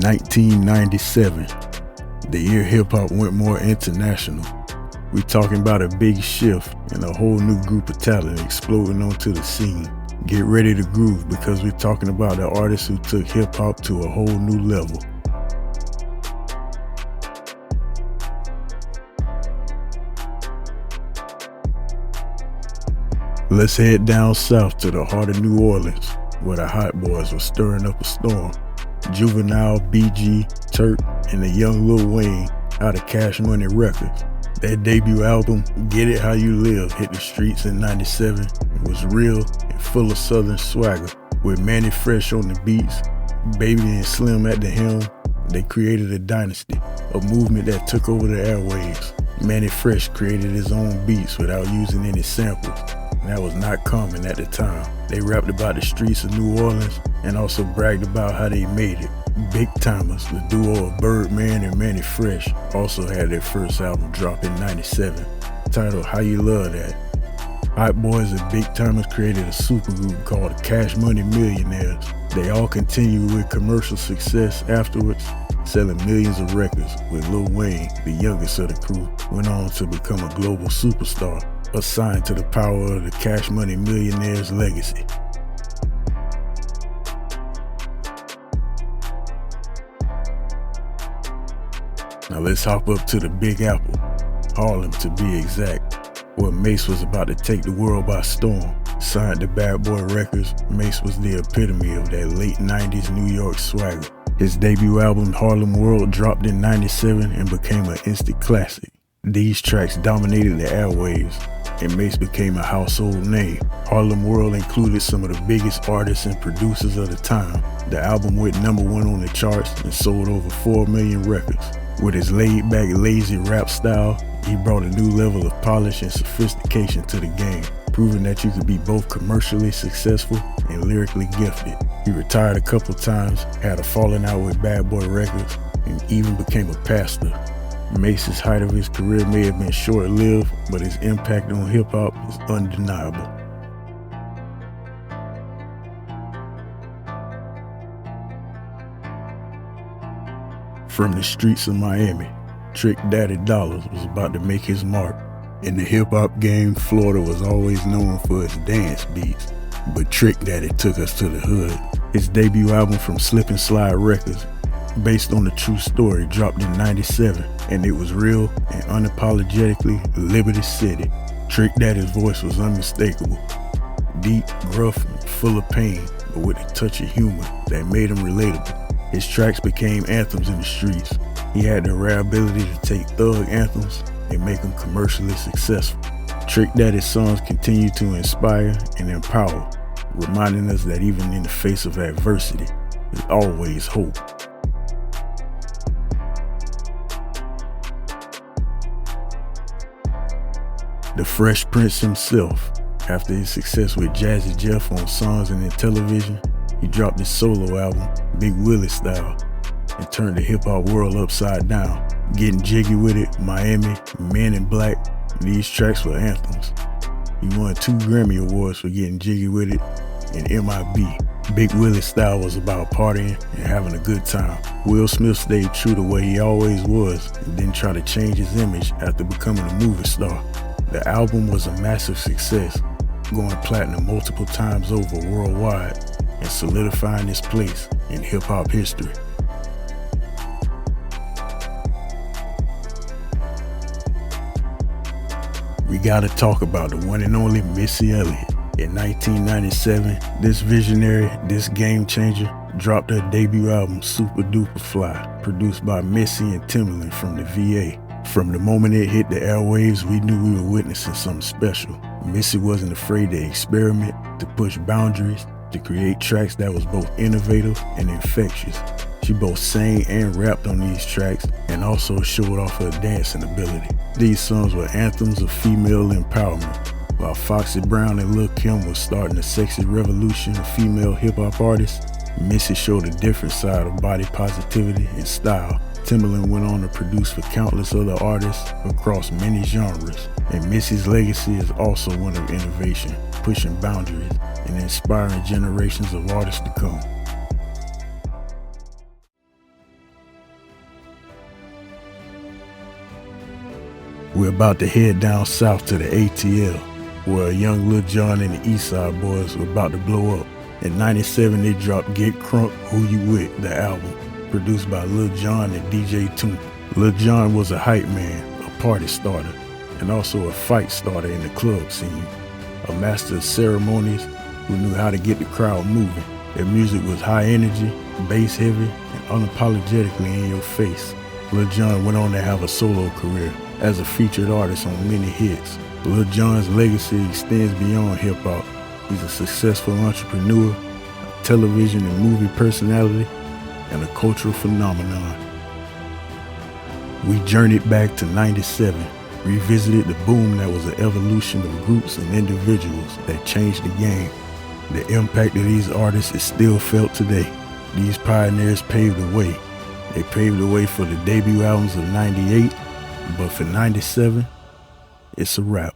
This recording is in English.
1997, the year hip-hop went more international. We talking about a big shift and a whole new group of talent exploding onto the scene. Get ready to groove because we're talking about the artists who took hip-hop to a whole new level. Let's head down south to the heart of New Orleans, where the Hot Boys were stirring up a storm. Juvenile, BG, Turk, and the young Lil Wayne out of Cash Money Records. Their debut album, Get It How You Live, hit the streets in '97 and was real and full of southern swagger. With Mannie Fresh on the beats, Baby and Slim at the helm, they created a dynasty, a movement that took over the airwaves. Mannie Fresh created his own beats without using any samples, and that was not common at the time. They rapped about the streets of New Orleans and also bragged about how they made it. Big Timers, the duo of Birdman and Mannie Fresh, also had their first album drop in '97, titled How You Love That. Hot Boys and Big Timers created a supergroup called the Cash Money Millionaires. They all continued with commercial success afterwards, selling millions of records, with Lil Wayne, the youngest of the crew, went on to become a global superstar, a sign to the power of the Cash Money Millionaires' legacy. Now let's hop up to the Big Apple, Harlem to be exact, where Mase was about to take the world by storm. Signed to Bad Boy Records, Mase was the epitome of that late '90s New York swagger. His debut album, Harlem World, dropped in '97 and became an instant classic. These tracks dominated the airwaves, and Mase became a household name. Harlem World included some of the biggest artists and producers of the time. The album went #1 on the charts and sold over 4 million records. With his laid-back, lazy rap style, he brought a new level of polish and sophistication to the game, proving that you could be both commercially successful and lyrically gifted. He retired a couple times, had a falling out with Bad Boy Records, and even became a pastor. Mase's height of his career may have been short-lived, but his impact on hip-hop is undeniable. From the streets of Miami, Trick Daddy Dollars was about to make his mark. In the hip-hop game, Florida was always known for its dance beats, but Trick Daddy took us to the hood. His debut album from Slip and Slide Records, based on a true story, dropped in '97, and it was real and unapologetically Liberty City. Trick Daddy's voice was unmistakable, deep, gruff, and full of pain, but with a touch of humor that made him relatable. His tracks became anthems in the streets. He had the rare ability to take thug anthems and make them commercially successful. Trick Daddy's songs continue to inspire and empower, reminding us that even in the face of adversity, there's always hope. The Fresh Prince himself, after his success with Jazzy Jeff on songs and in television, he dropped his solo album, Big Willie Style, and turned the hip-hop world upside down. Getting Jiggy With It, Miami, Men in Black, these tracks were anthems. He won 2 Grammy Awards for Getting Jiggy With It and MIB. Big Willie Style was about partying and having a good time. Will Smith stayed true to what he always was and didn't try to change his image after becoming a movie star. The album was a massive success, going platinum multiple times over worldwide and solidifying its place in hip-hop history. We gotta talk about the one and only Missy Elliott. In 1997, this visionary, this game changer, dropped her debut album Super Duper Fly, produced by Missy and Timbaland from the VA. From the moment it hit the airwaves, we knew we were witnessing something special. Missy wasn't afraid to experiment, to push boundaries, to create tracks that was both innovative and infectious. She both sang and rapped on these tracks and also showed off her dancing ability. These songs were anthems of female empowerment. While Foxy Brown and Lil' Kim was starting a sexy revolution of female hip-hop artists, Missy showed a different side of body positivity and style. Timbaland went on to produce for countless other artists across many genres, and Missy's legacy is also one of innovation, pushing boundaries and inspiring generations of artists to come. We're about to head down south to the ATL, where a young Lil Jon and the Eastside Boys were about to blow up. In '97, they dropped Get Crunk, Who You With, the album, produced by Lil Jon and DJ Toomp. Lil Jon was a hype man, a party starter, and also a fight starter in the club scene, a master of ceremonies who knew how to get the crowd moving. Their music was high energy, bass heavy, and unapologetically in your face. Lil Jon went on to have a solo career as a featured artist on many hits. Lil Jon's legacy extends beyond hip-hop. He's a successful entrepreneur, a television and movie personality, and a cultural phenomenon. We journeyed back to '97, revisited the boom that was an evolution of groups and individuals that changed the game. The impact of these artists is still felt today. These pioneers paved the way. They paved the way for the debut albums of '98, but for '97, it's a wrap.